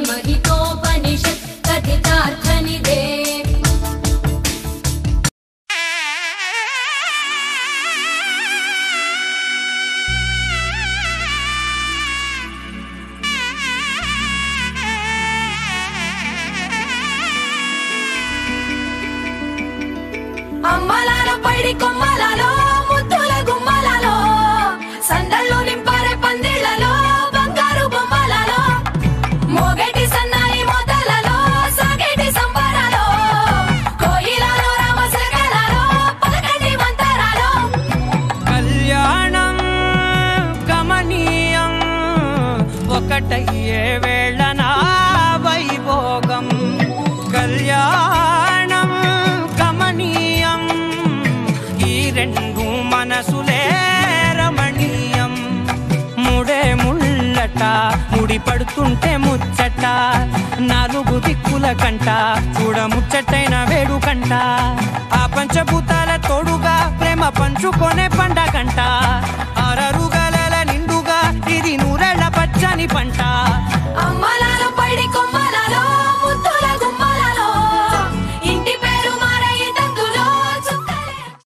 महितोपनिषत् कथितार्थनिधे అమ్మలాలో పైడి కొమ్మలాలో ముద్దుల గుమ్మలాలో సందళ్ళు నింపారే పందిళ్లలో బంగారు బొమ్మలలో మోగేటి సన్నాయి మోతలలో సాగేటి సంబరాలో కోయిలలో రామశకలలో పలకండి మంతరాలో కళ్యాణం గమనీయం ఒకటయ్యే వేళన వైభోగం కళ్యాణం గమనీయం ఈ రెండు మనసులే రమణీయం ముడే ముళ్ళట ముడి పడుతుంటే ముచ్చట నాలుగు దిక్కుల కంట చూడ ముచ్చటైన వేడుకంట ఆ పంచభూతాల తోడుగా ప్రేమ పంచుకొనే పండగంట